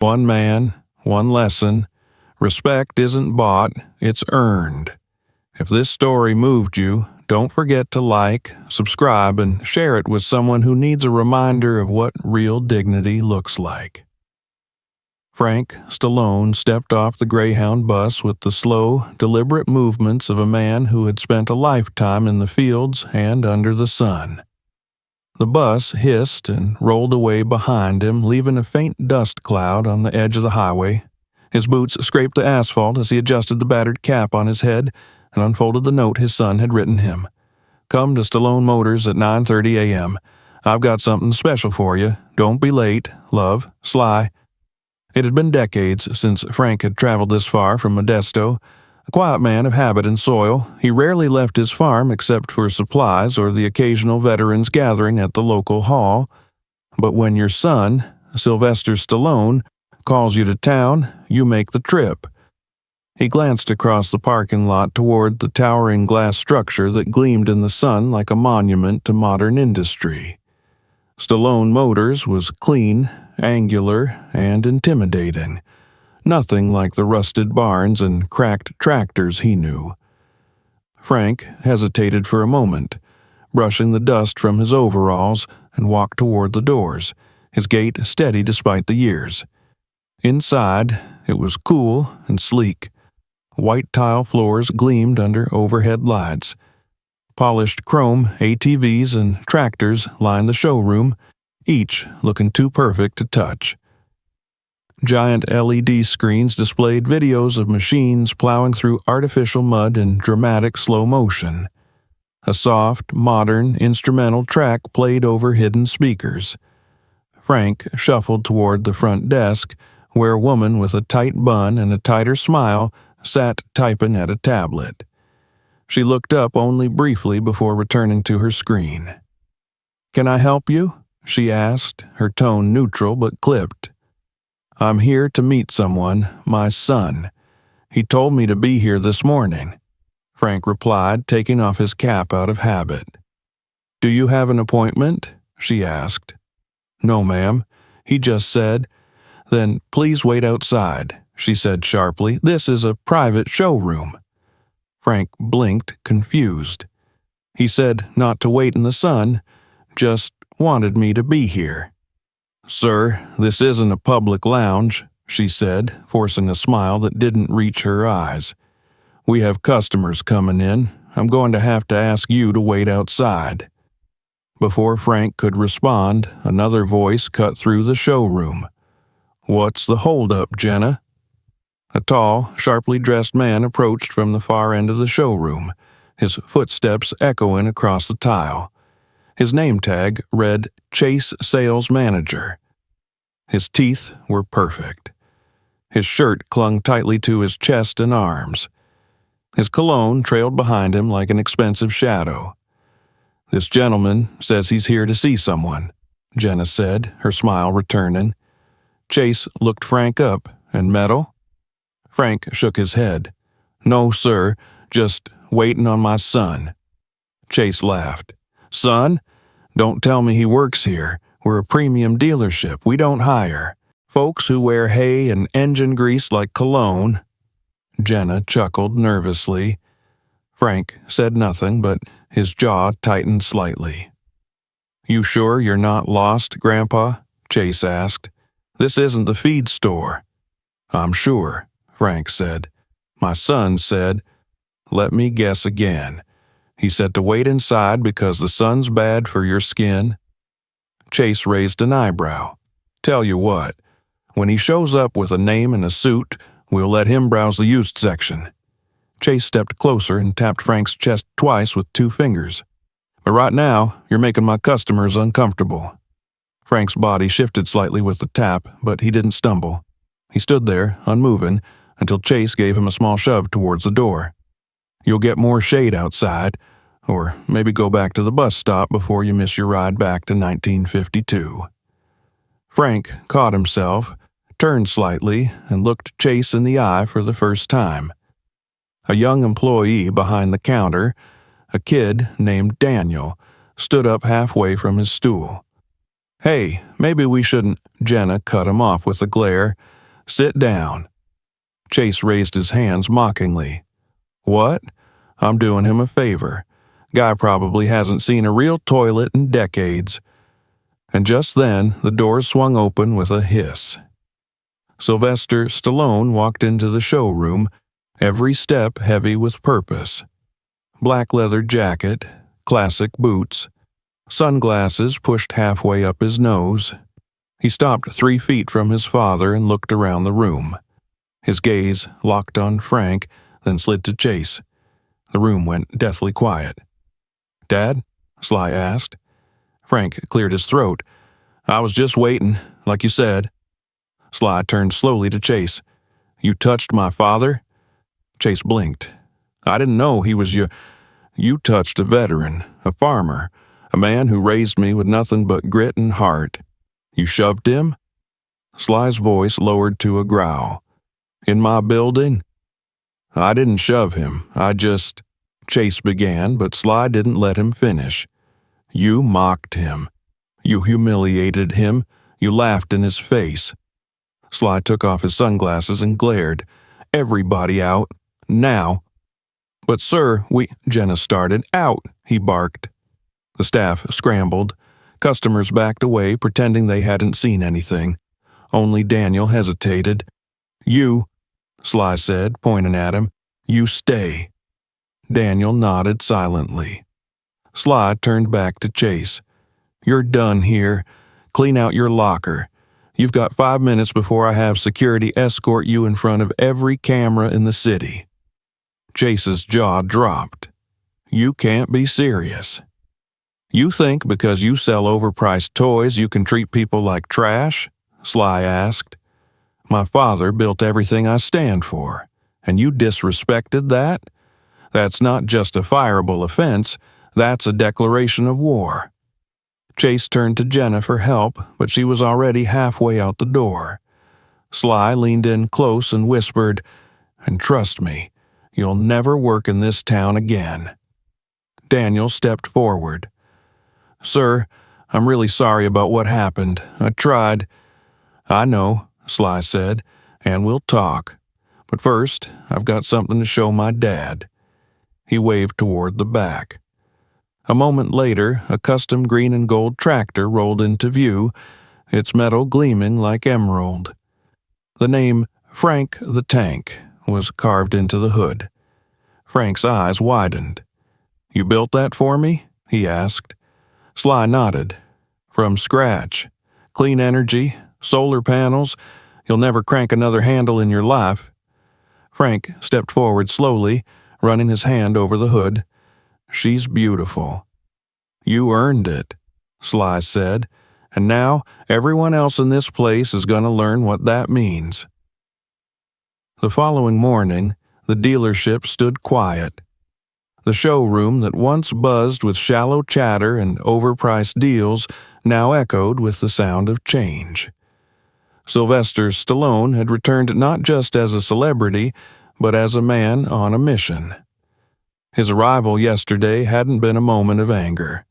One man, one lesson. Respect isn't bought, it's earned. If this story moved you, don't forget to like, subscribe, and share it with someone who needs a reminder of what real dignity looks like. Frank Stallone stepped off the Greyhound bus with the slow, deliberate movements of a man who had spent a lifetime in the fields and under the sun. The bus hissed and rolled away behind him, leaving a faint dust cloud on the edge of the highway. His boots scraped the asphalt as he adjusted the battered cap on his head and unfolded the note his son had written him. "Come to Stallone Motors at 9:30 a.m. I've got something special for you. Don't be late. Love, Sly." It had been decades since Frank had traveled this far from Modesto. A quiet man of habit and soil, he rarely left his farm except for supplies or the occasional veterans gathering at the local hall. But when your son, Sylvester Stallone, calls you to town, you make the trip. He glanced across the parking lot toward the towering glass structure that gleamed in the sun like a monument to modern industry. Stallone Motors was clean, angular, and intimidating. Nothing like the rusted barns and cracked tractors he knew. Frank hesitated for a moment, brushing the dust from his overalls, and walked toward the doors, his gait steady despite the years. Inside, it was cool and sleek. White tile floors gleamed under overhead lights. Polished chrome ATVs and tractors lined the showroom, each looking too perfect to touch. Giant LED screens displayed videos of machines plowing through artificial mud in dramatic slow motion. A soft, modern, instrumental track played over hidden speakers. Frank shuffled toward the front desk, where a woman with a tight bun and a tighter smile sat typing at a tablet. She looked up only briefly before returning to her screen. "Can I help you?" she asked, her tone neutral but clipped. "I'm here to meet someone, my son. He told me to be here this morning," Frank replied, taking off his cap out of habit. "Do you have an appointment?" she asked. "No, ma'am. He just said." "Then please wait outside," she said sharply. "This is a private showroom." Frank blinked, confused. "He said not to wait in the sun, just wanted me to be here." "Sir, this isn't a public lounge," she said, forcing a smile that didn't reach her eyes. "We have customers coming in. I'm going to have to ask you to wait outside." Before Frank could respond, another voice cut through the showroom. "What's the holdup, Jenna?" A tall, sharply dressed man approached from the far end of the showroom, his footsteps echoing across the tile. His name tag read Chase Sales Manager. His teeth were perfect. His shirt clung tightly to his chest and arms. His cologne trailed behind him like an expensive shadow. "This gentleman says he's here to see someone," Jenna said, her smile returning. Chase looked Frank up. "And metal?" Frank shook his head. "No, sir, just waiting on my son." Chase laughed. "Son? Don't tell me he works here. We're a premium dealership. We don't hire folks who wear hay and engine grease like cologne." Jenna chuckled nervously. Frank said nothing, but his jaw tightened slightly. "You sure you're not lost, Grandpa?" Chase asked. "This isn't the feed store." "I'm sure," Frank said. "My son said—" "Let me guess again. He said to wait inside because the sun's bad for your skin?" Chase raised an eyebrow. "Tell you what, when he shows up with a name and a suit, we'll let him browse the used section." Chase stepped closer and tapped Frank's chest twice with 2 fingers. "But right now, you're making my customers uncomfortable." Frank's body shifted slightly with the tap, but he didn't stumble. He stood there, unmoving, until Chase gave him a small shove towards the door. "You'll get more shade outside, or maybe go back to the bus stop before you miss your ride back to 1952. Frank caught himself, turned slightly, and looked Chase in the eye for the first time. A young employee behind the counter, a kid named Daniel, stood up halfway from his stool. "Hey, maybe we shouldn't—" Jenna cut him off with a glare. Sit down." Chase raised his hands mockingly. "What? I'm doing him a favor. Guy probably hasn't seen a real toilet in decades." And just then, the doors swung open with a hiss. Sylvester Stallone walked into the showroom, every step heavy with purpose. Black leather jacket, classic boots, sunglasses pushed halfway up his nose. He stopped 3 feet from his father and looked around the room. His gaze locked on Frank, then slid to Chase. The room went deathly quiet. "Dad?" Sly asked. Frank cleared his throat. "I was just waiting, like you said." Sly turned slowly to Chase. "You touched my father?" Chase blinked. "I didn't know he was You touched a veteran, a farmer, a man who raised me with nothing but grit and heart. You shoved him?" Sly's voice lowered to a growl. "In my building?" "I didn't shove him. I just—" Chase began, but Sly didn't let him finish. "You mocked him. You humiliated him. You laughed in his face." Sly took off his sunglasses and glared. "Everybody out. Now." "But sir, Jenna started. "Out," he barked. The staff scrambled. Customers backed away, pretending they hadn't seen anything. Only Daniel hesitated. "You," Sly said, pointing at him. "You stay." Daniel nodded silently. Sly turned back to Chase. "You're done here. Clean out your locker. You've got 5 minutes before I have security escort you in front of every camera in the city." Chase's jaw dropped. "You can't be serious. You think because you sell overpriced toys you can treat people like trash?" Sly asked. "My father built everything I stand for, and you disrespected that? That's not just a fireable offense, that's a declaration of war." Chase turned to Jenna for help, but she was already halfway out the door. Sly leaned in close and whispered, "And trust me, you'll never work in this town again." Daniel stepped forward. "Sir, I'm really sorry about what happened. I tried." "I know," Sly said, "and we'll talk. But first, I've got something to show my dad." He waved toward the back. A moment later, a custom green and gold tractor rolled into view, its metal gleaming like emerald. The name Frank the Tank was carved into the hood. Frank's eyes widened. "You built that for me?" he asked. Sly nodded. "From scratch. Clean energy, solar panels. You'll never crank another handle in your life." Frank stepped forward slowly, running his hand over the hood. "She's beautiful." "You earned it," Sly said, "and now everyone else in this place is going to learn what that means." The following morning, the dealership stood quiet. The showroom that once buzzed with shallow chatter and overpriced deals now echoed with the sound of change. Sylvester Stallone had returned not just as a celebrity, but as a man on a mission. His arrival yesterday hadn't been a moment of anger.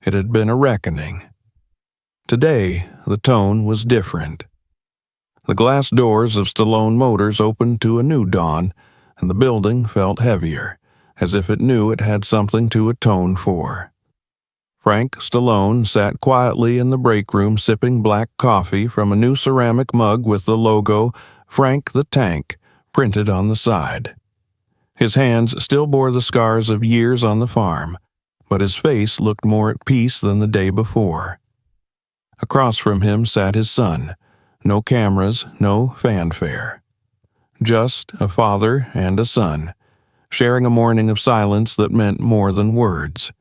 It had been a reckoning. Today, the tone was different. The glass doors of Stallone Motors opened to a new dawn, and the building felt heavier, as if it knew it had something to atone for. Frank Stallone sat quietly in the break room sipping black coffee from a new ceramic mug with the logo Frank the Tank printed on the side. His hands still bore the scars of years on the farm, but his face looked more at peace than the day before. Across from him sat his son. No cameras, no fanfare. Just a father and a son, sharing a morning of silence that meant more than words.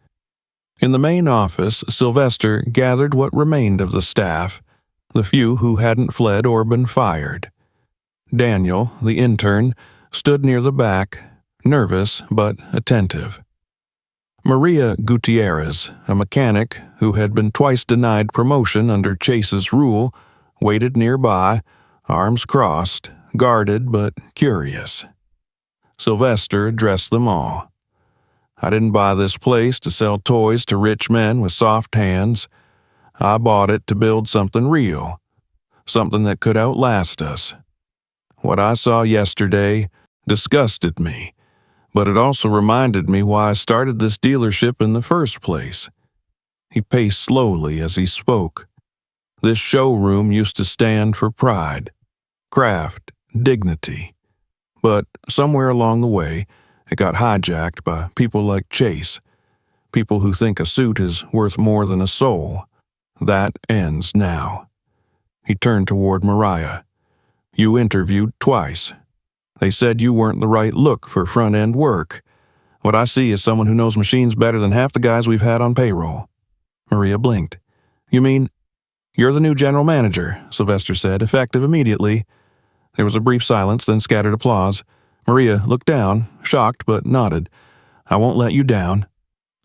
In the main office, Sylvester gathered what remained of the staff, the few who hadn't fled or been fired. Daniel, the intern, stood near the back, nervous but attentive. Maria Gutierrez, a mechanic who had been twice denied promotion under Chase's rule, waited nearby, arms crossed, guarded but curious. Sylvester addressed them all. "I didn't buy this place to sell toys to rich men with soft hands. I bought it to build something real, something that could outlast us. What I saw yesterday disgusted me, but it also reminded me why I started this dealership in the first place. He paced slowly as he spoke. This showroom used to stand for pride, craft, dignity. But somewhere along the way, it got hijacked by people like Chase, people who think a suit is worth more than a soul. That ends now. He turned toward Mariah. You interviewed twice. They said you weren't the right look for front-end work. What I see is someone who knows machines better than half the guys we've had on payroll. Maria blinked. You mean, you're the new general manager, Sylvester said, effective immediately. There was a brief silence, then scattered applause. Maria looked down, shocked but nodded. I won't let you down.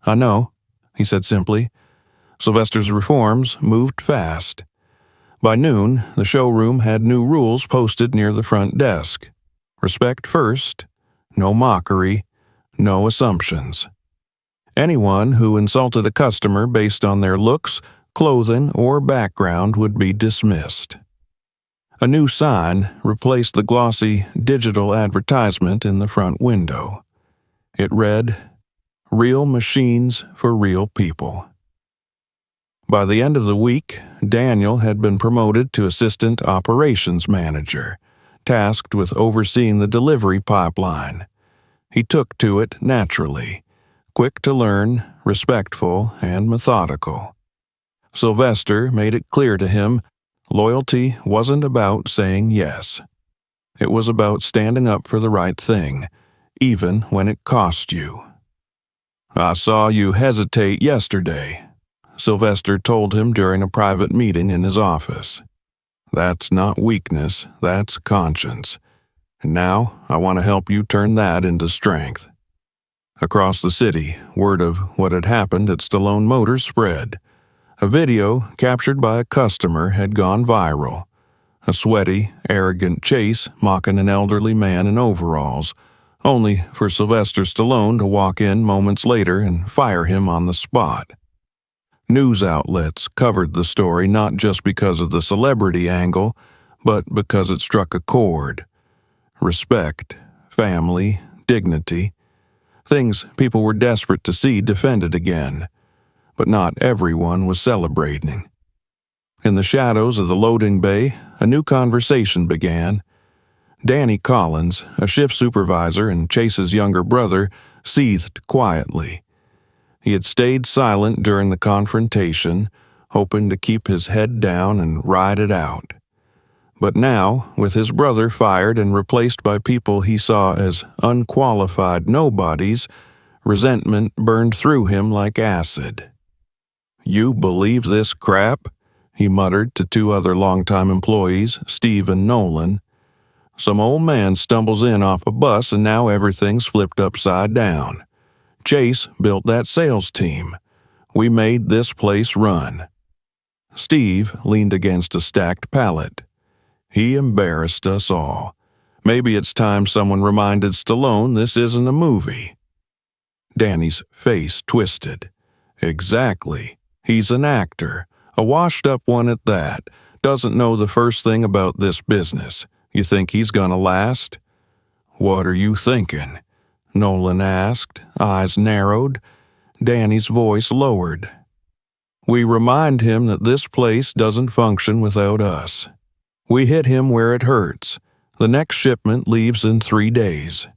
I know, he said simply. Sylvester's reforms moved fast. By noon, the showroom had new rules posted near the front desk. Respect first, no mockery, no assumptions. Anyone who insulted a customer based on their looks, clothing, or background would be dismissed. A new sign replaced the glossy digital advertisement in the front window. It read, Real machines for real people. By the end of the week, Daniel had been promoted to Assistant Operations Manager, tasked with overseeing the delivery pipeline. He took to it naturally, quick to learn, respectful, and methodical. Sylvester made it clear to him loyalty wasn't about saying yes. It was about standing up for the right thing, even when it cost you. I saw you hesitate yesterday, Sylvester told him during a private meeting in his office. That's not weakness, that's conscience. And now I want to help you turn that into strength. Across the city, word of what had happened at Stallone Motors spread. A video captured by a customer had gone viral. A sweaty, arrogant Chase mocking an elderly man in overalls, only for Sylvester Stallone to walk in moments later and fire him on the spot. News outlets covered the story not just because of the celebrity angle, but because it struck a chord. Respect, family, dignity. Things people were desperate to see defended again. But not everyone was celebrating. In the shadows of the loading bay, a new conversation began. Danny Collins, a shift supervisor and Chase's younger brother, seethed quietly. He had stayed silent during the confrontation, hoping to keep his head down and ride it out. But now, with his brother fired and replaced by people he saw as unqualified nobodies, resentment burned through him like acid. You believe this crap? He muttered to two other longtime employees, Steve and Nolan. Some old man stumbles in off a bus and now everything's flipped upside down. Chase built that sales team. We made this place run. Steve leaned against a stacked pallet. He embarrassed us all. Maybe it's time someone reminded Stallone this isn't a movie. Danny's face twisted. Exactly. He's an actor, a washed-up one at that, doesn't know the first thing about this business. You think he's gonna last? What are you thinking? Nolan asked, eyes narrowed. Danny's voice lowered. We remind him that this place doesn't function without us. We hit him where it hurts. The next shipment leaves in 3 days.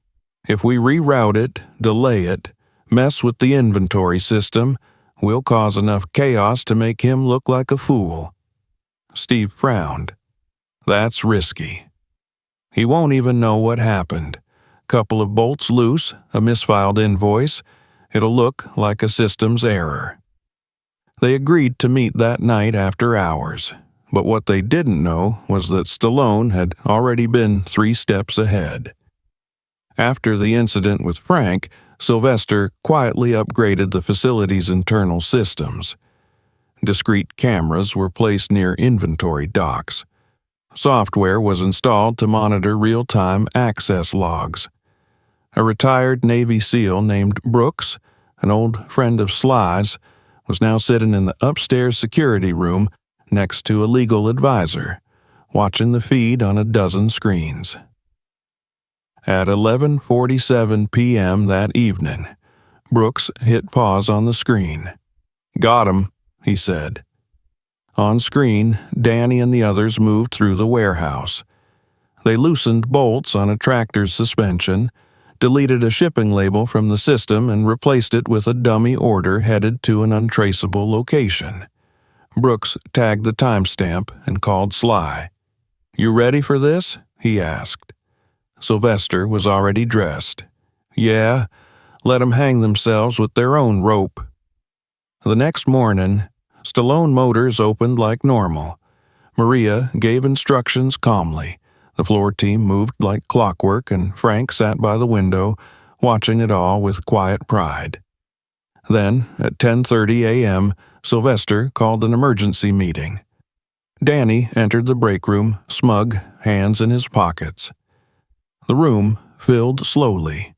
If we reroute it, delay it, mess with the inventory system, we'll cause enough chaos to make him look like a fool. Steve frowned. That's risky. He won't even know what happened. Couple of bolts loose, a misfiled invoice. It'll look like a systems error. They agreed to meet that night after hours. But what they didn't know was that Stallone had already been 3 steps ahead. After the incident with Frank, Sylvester quietly upgraded the facility's internal systems. Discrete cameras were placed near inventory docks. Software was installed to monitor real-time access logs. A retired Navy SEAL named Brooks, an old friend of Sly's, was now sitting in the upstairs security room next to a legal advisor, watching the feed on a dozen screens. At 11:47 p.m. that evening, Brooks hit pause on the screen. "Got him," he said. On screen, Danny and the others moved through the warehouse. They loosened bolts on a tractor's suspension, deleted a shipping label from the system, and replaced it with a dummy order headed to an untraceable location. Brooks tagged the timestamp and called Sly. "You ready for this?" he asked. Sylvester was already dressed. "Yeah, let 'em hang themselves with their own rope." The next morning, Stallone Motors opened like normal. Maria gave instructions calmly. The floor team moved like clockwork, and Frank sat by the window, watching it all with quiet pride. Then, at 10:30 a.m., Sylvester called an emergency meeting. Danny entered the break room, smug, hands in his pockets. The room filled slowly.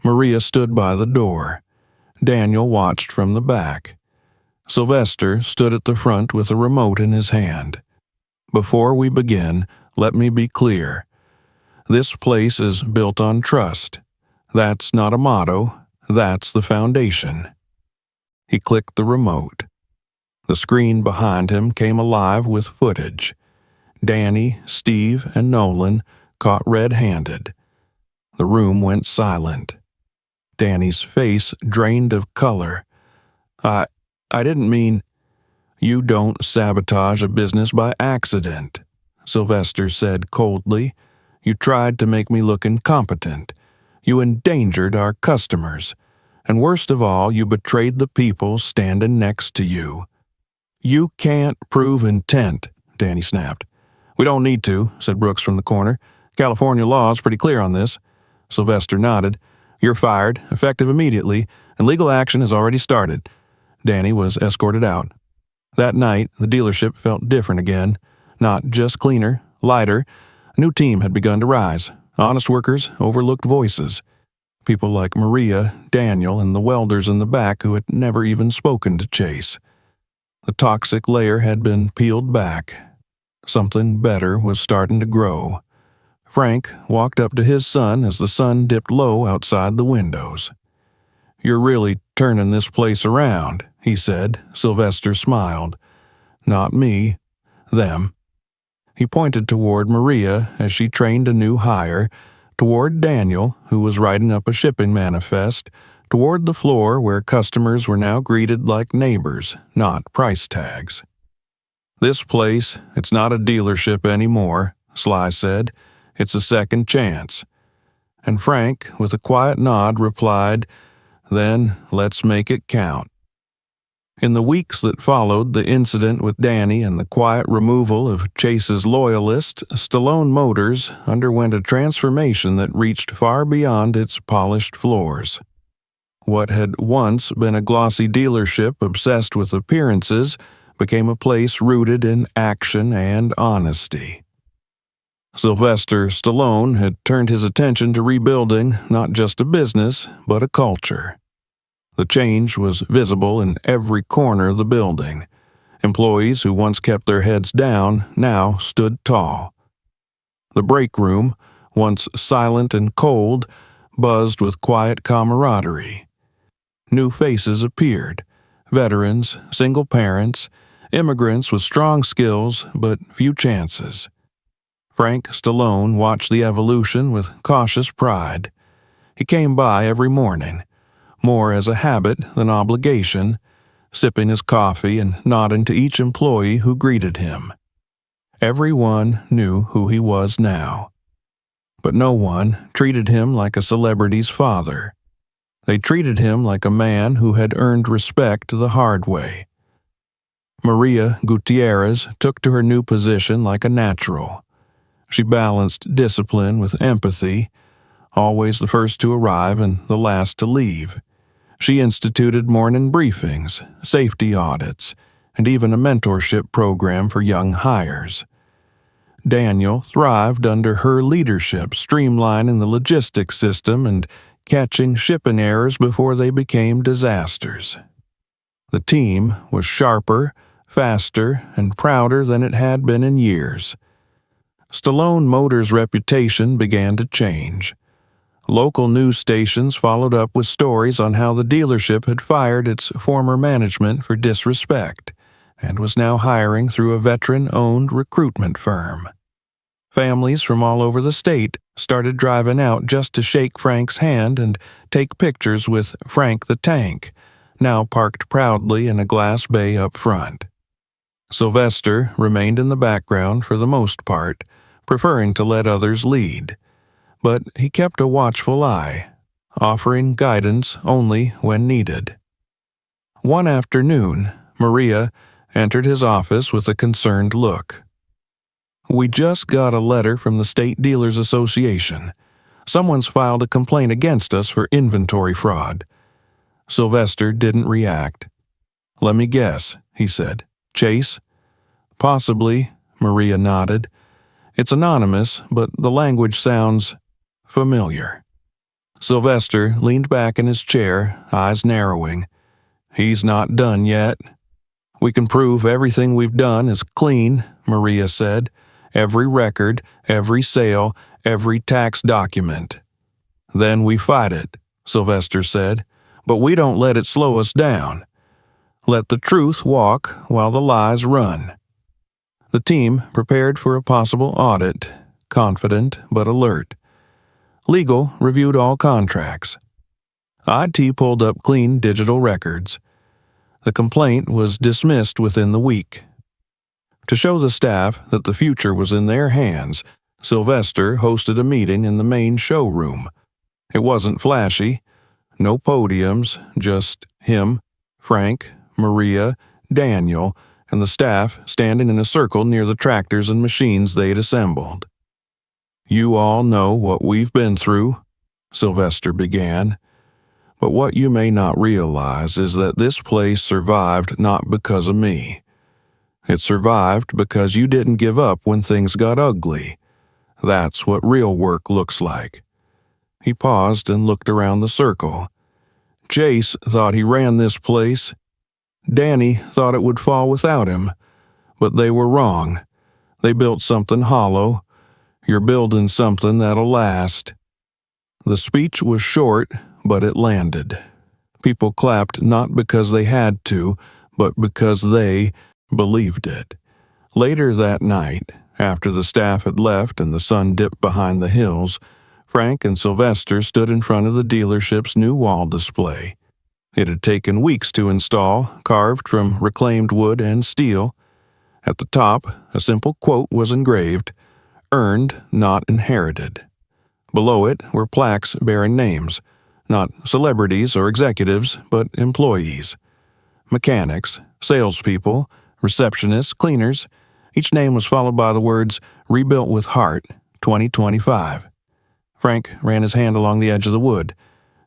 Maria stood by the door. Daniel watched from the back. Sylvester stood at the front with a remote in his hand. "Before we begin, let me be clear. This place is built on trust. That's not a motto, that's the foundation." He clicked the remote. The screen behind him came alive with footage. Danny, Steve, and Nolan caught red-handed. The room went silent. Danny's face drained of color. I didn't mean—" "You don't sabotage a business by accident," Sylvester said coldly. "You tried to make me look incompetent. You endangered our customers. And worst of all, you betrayed the people standing next to you." "You can't prove intent," Danny snapped. "We don't need to," said Brooks from the corner. "California law is pretty clear on this." Sylvester nodded. "You're fired, effective immediately, and legal action has already started." Danny was escorted out. That night, the dealership felt different again. Not just cleaner, lighter. A new team had begun to rise. Honest workers, overlooked voices. People like Maria, Daniel, and the welders in the back who had never even spoken to Chase. The toxic layer had been peeled back. Something better was starting to grow. Frank walked up to his son as the sun dipped low outside the windows. "You're really turning this place around," he said. Sylvester smiled. "Not me. Them." He pointed toward Maria as she trained a new hire, toward Daniel, who was writing up a shipping manifest, toward the floor where customers were now greeted like neighbors, not price tags. "This place, it's not a dealership anymore," Sly said. "It's a second chance." And Frank, with a quiet nod, replied, "Then let's make it count." In the weeks that followed the incident with Danny and the quiet removal of Chase's loyalists, Stallone Motors underwent a transformation that reached far beyond its polished floors. What had once been a glossy dealership obsessed with appearances became a place rooted in action and honesty. Sylvester Stallone had turned his attention to rebuilding not just a business, but a culture. The change was visible in every corner of the building. Employees who once kept their heads down now stood tall. The break room, once silent and cold, buzzed with quiet camaraderie. New faces appeared: veterans, single parents, immigrants with strong skills but few chances. Frank Stallone watched the evolution with cautious pride. He came by every morning, more as a habit than obligation, sipping his coffee and nodding to each employee who greeted him. Everyone knew who he was now. But no one treated him like a celebrity's father. They treated him like a man who had earned respect the hard way. Maria Gutierrez took to her new position like a natural. She balanced discipline with empathy, always the first to arrive and the last to leave. She instituted morning briefings, safety audits, and even a mentorship program for young hires. Daniel thrived under her leadership, streamlining the logistics system and catching shipping errors before they became disasters. The team was sharper, faster, and prouder than it had been in years. Stallone Motors' reputation began to change. Local news stations followed up with stories on how the dealership had fired its former management for disrespect and was now hiring through a veteran-owned recruitment firm. Families from all over the state started driving out just to shake Frank's hand and take pictures with Frank the Tank, now parked proudly in a glass bay up front. Sylvester remained in the background for the most part, preferring to let others lead. But he kept a watchful eye, offering guidance only when needed. One afternoon, Maria entered his office with a concerned look. "We just got a letter from the State Dealers Association. Someone's filed a complaint against us for inventory fraud." Sylvester didn't react. "Let me guess," he said. "Chase?" "Possibly," Maria nodded. "It's anonymous, but the language sounds familiar." Sylvester leaned back in his chair, eyes narrowing. "He's not done yet." "We can prove everything we've done is clean," Maria said. "Every record, every sale, every tax document." "Then we fight it," Sylvester said. "But we don't let it slow us down. Let the truth walk while the lies run." The team prepared for a possible audit, confident but alert. Legal reviewed all contracts. IT pulled up clean digital records. The complaint was dismissed within the week. To show the staff that the future was in their hands, Sylvester hosted a meeting in the main showroom. It wasn't flashy. No podiums, just him, Frank, Maria, Daniel, and the staff standing in a circle near the tractors and machines they'd assembled. "You all know what we've been through," Sylvester began. "But what you may not realize is that this place survived not because of me. It survived because you didn't give up when things got ugly. That's what real work looks like." He paused and looked around the circle. "Chase thought he ran this place. Danny thought it would fall without him. But they were wrong. They built something hollow. You're building something that'll last." The speech was short, but it landed. People clapped not because they had to, but because they believed it. Later that night, after the staff had left and the sun dipped behind the hills, Frank and Sylvester stood in front of the dealership's new wall display. It had taken weeks to install, carved from reclaimed wood and steel. At the top, a simple quote was engraved: "Earned, not inherited." Below it were plaques bearing names, not celebrities or executives, but employees. Mechanics, salespeople, receptionists, cleaners. Each name was followed by the words, "Rebuilt with Heart, 2025. Frank ran his hand along the edge of the wood.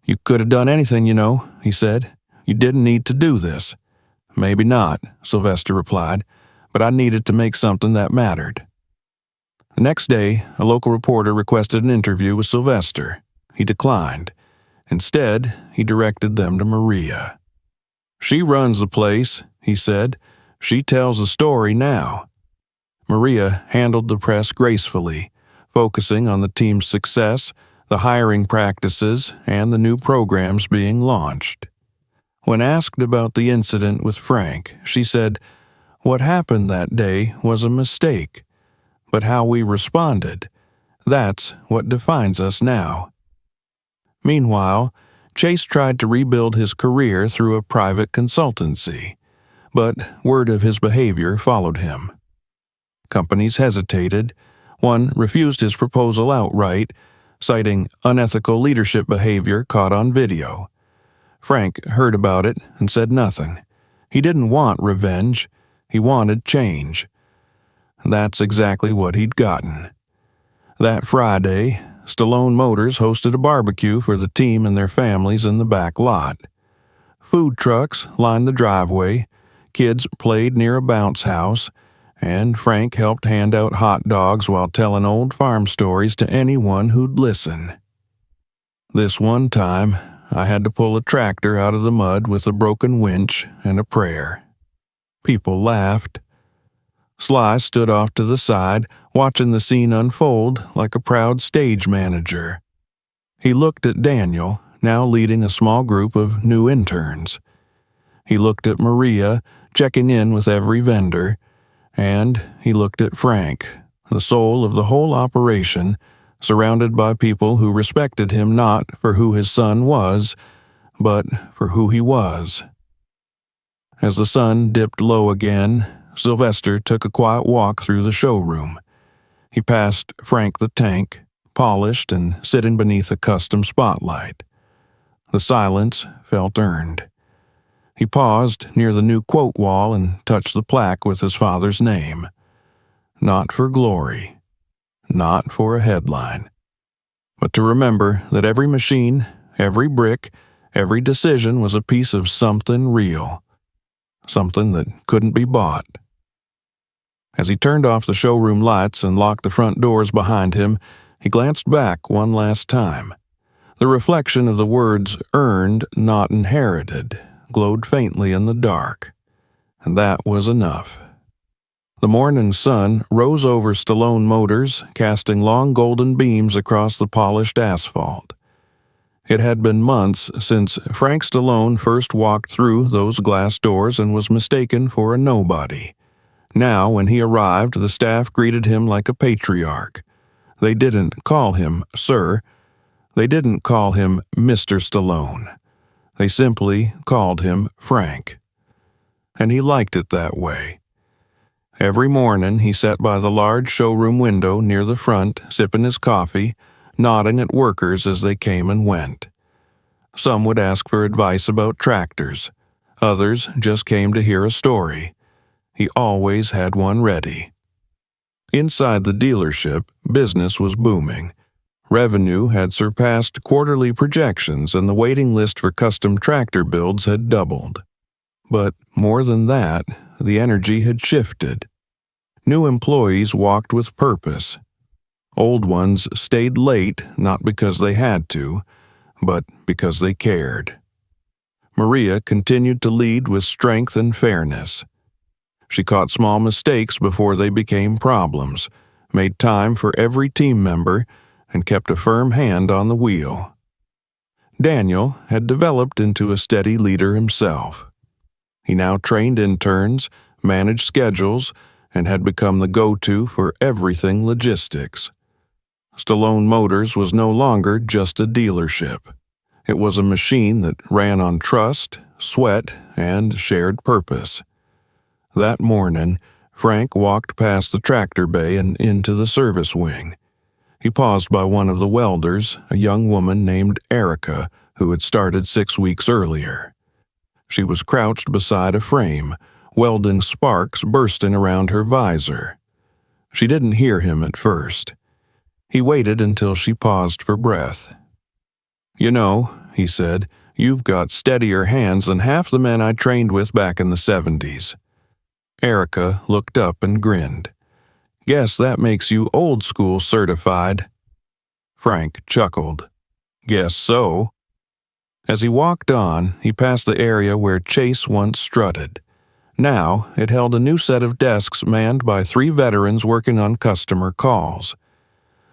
"You could have done anything, you know," he said. "You didn't need to do this." "Maybe not," Sylvester replied, "but I needed to make something that mattered." The next day, a local reporter requested an interview with Sylvester. He declined. Instead, he directed them to Maria. "She runs the place," he said. "She tells the story now." Maria handled the press gracefully, focusing on the team's success, the hiring practices, and the new programs being launched. When asked about the incident with Frank, she said, "What happened that day was a mistake. But how we responded, that's what defines us now." Meanwhile, Chase tried to rebuild his career through a private consultancy, but word of his behavior followed him. Companies hesitated. One refused his proposal outright, citing unethical leadership behavior caught on video. Frank heard about it and said nothing. He didn't want revenge. He wanted change. That's exactly what he'd gotten. That Friday, Stallone Motors hosted a barbecue for the team and their families in the back lot. Food trucks lined the driveway, kids played near a bounce house, and Frank helped hand out hot dogs while telling old farm stories to anyone who'd listen. This one time, I had to pull a tractor out of the mud with a broken winch and a prayer. People laughed. Sly stood off to the side, watching the scene unfold like a proud stage manager. He looked at Daniel, now leading a small group of new interns. He looked at Maria, checking in with every vendor, and he looked at Frank, the soul of the whole operation, surrounded by people who respected him not for who his son was, but for who he was. As the sun dipped low again, Sylvester took a quiet walk through the showroom. He passed Frank the tank, polished and sitting beneath a custom spotlight. The silence felt earned. He paused near the new quote wall and touched the plaque with his father's name. Not for glory, not for a headline, but to remember that every machine, every brick, every decision was a piece of something real, something that couldn't be bought. As he turned off the showroom lights and locked the front doors behind him, he glanced back one last time. The reflection of the words "earned, not inherited" glowed faintly in the dark, and that was enough. The morning sun rose over Stallone Motors, casting long golden beams across the polished asphalt. It had been months since Frank Stallone first walked through those glass doors and was mistaken for a nobody. Now, when he arrived, the staff greeted him like a patriarch. They didn't call him Sir. They didn't call him Mr. Stallone. They simply called him Frank. And he liked it that way. Every morning he sat by the large showroom window near the front, sipping his coffee, nodding at workers as they came and went. Some would ask for advice about tractors. Others just came to hear a story. He always had one ready. Inside the dealership, business was booming. Revenue had surpassed quarterly projections and the waiting list for custom tractor builds had doubled. But more than that, the energy had shifted. New employees walked with purpose. Old ones stayed late not because they had to, but because they cared. Maria continued to lead with strength and fairness. She caught small mistakes before they became problems, made time for every team member, and kept a firm hand on the wheel. Daniel had developed into a steady leader himself. He now trained interns, managed schedules, and had become the go-to for everything logistics. Stallone Motors was no longer just a dealership. It was a machine that ran on trust, sweat, and shared purpose. That morning, Frank walked past the tractor bay and into the service wing. He paused by one of the welders, a young woman named Erica, who had started 6 weeks earlier. She was crouched beside a frame, welding sparks bursting around her visor. She didn't hear him at first. He waited until she paused for breath. "You know," he said, "you've got steadier hands than half the men I trained with back in the 70s. Erica looked up and grinned. "Guess that makes you old school certified." Frank chuckled. "Guess so." As he walked on, he passed the area where Chase once strutted. Now, it held a new set of desks manned by 3 veterans working on customer calls.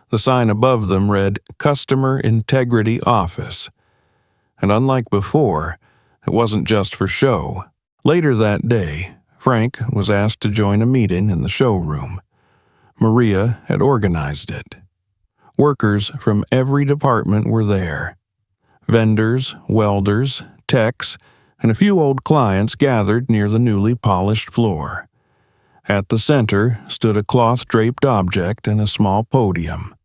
The sign above them read Customer Integrity Office. And unlike before, it wasn't just for show. Later that day, Frank was asked to join a meeting in the showroom. Maria had organized it. Workers from every department were there. Vendors, welders, techs, and a few old clients gathered near the newly polished floor. At the center stood a cloth-draped object and a small podium.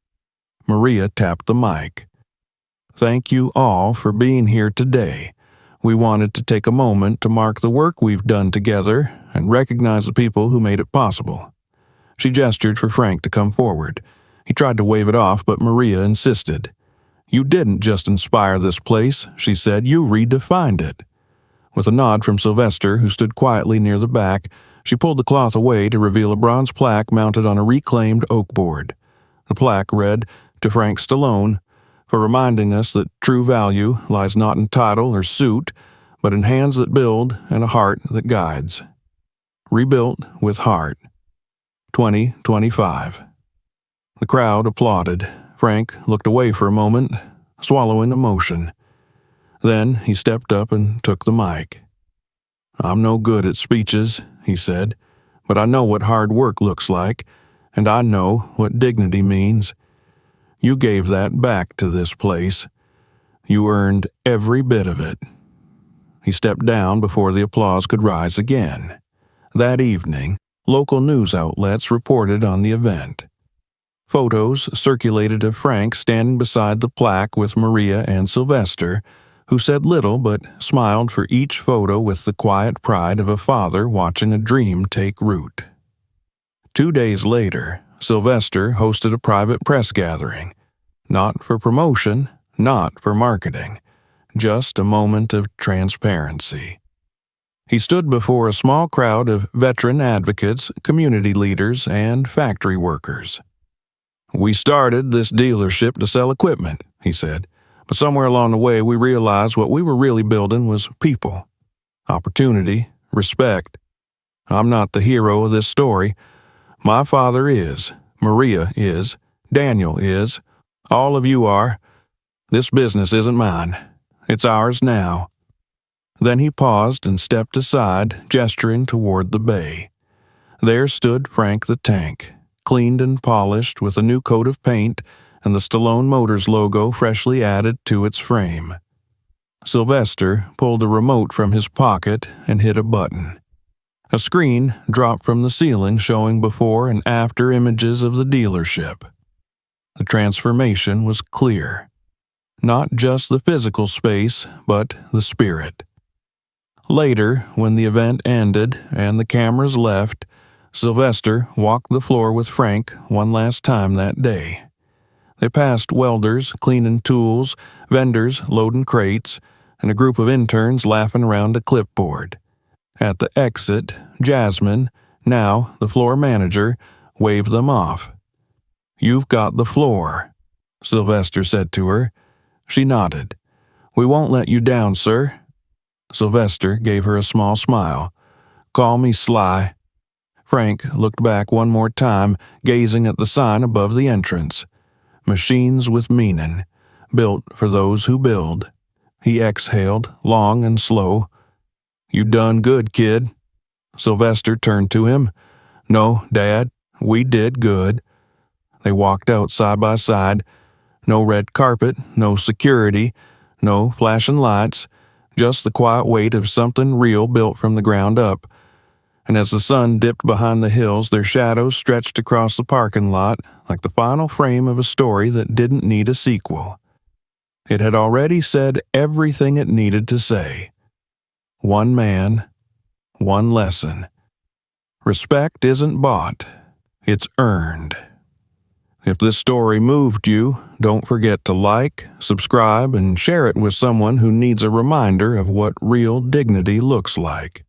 Maria tapped the mic. "Thank you all for being here today. We wanted to take a moment to mark the work we've done together and recognize the people who made it possible." She gestured for Frank to come forward. He tried to wave it off, but Maria insisted. "You didn't just inspire this place," she said. "You redefined it." With a nod from Sylvester, who stood quietly near the back, she pulled the cloth away to reveal a bronze plaque mounted on a reclaimed oak board. The plaque read, "To Frank Stallone, for reminding us that true value lies not in title or suit, but in hands that build and a heart that guides. Rebuilt with heart. 2025." The crowd applauded. Frank looked away for a moment, swallowing emotion. Then he stepped up and took the mic. "I'm no good at speeches," he said, "but I know what hard work looks like, and I know what dignity means. You gave that back to this place. You earned every bit of it." He stepped down before the applause could rise again. That evening, local news outlets reported on the event. Photos circulated of Frank standing beside the plaque with Maria and Sylvester, who said little but smiled for each photo with the quiet pride of a father watching a dream take root. 2 days later, Sylvester hosted a private press gathering. Not for promotion, not for marketing, just a moment of transparency. He stood before a small crowd of veteran advocates, community leaders, and factory workers. "We started this dealership to sell equipment," he said, "but somewhere along the way we realized what we were really building was people. Opportunity, respect. I'm not the hero of this story. My father is, Maria is, Daniel is, all of you are. This business isn't mine. It's ours now." Then he paused and stepped aside, gesturing toward the bay. There stood Frank the Tank, cleaned and polished with a new coat of paint and the Stallone Motors logo freshly added to its frame. Sylvester pulled a remote from his pocket and hit a button. A screen dropped from the ceiling showing before and after images of the dealership. The transformation was clear. Not just the physical space, but the spirit. Later, when the event ended and the cameras left, Sylvester walked the floor with Frank one last time that day. They passed welders cleaning tools, vendors loading crates, and a group of interns laughing around a clipboard. At the exit, Jasmine, now the floor manager, waved them off. "You've got the floor," Sylvester said to her. She nodded. "We won't let you down, sir." Sylvester gave her a small smile. "Call me Sly." Frank looked back one more time, gazing at the sign above the entrance. "Machines with meaning, built for those who build." He exhaled, long and slow. "You done good, kid." Sylvester turned to him. "No, Dad, we did good." They walked out side by side. No red carpet, no security, no flashing lights, just the quiet weight of something real built from the ground up. And as the sun dipped behind the hills, their shadows stretched across the parking lot like the final frame of a story that didn't need a sequel. It had already said everything it needed to say. One man, one lesson. Respect isn't bought, it's earned. If this story moved you, don't forget to like, subscribe, and share it with someone who needs a reminder of what real dignity looks like.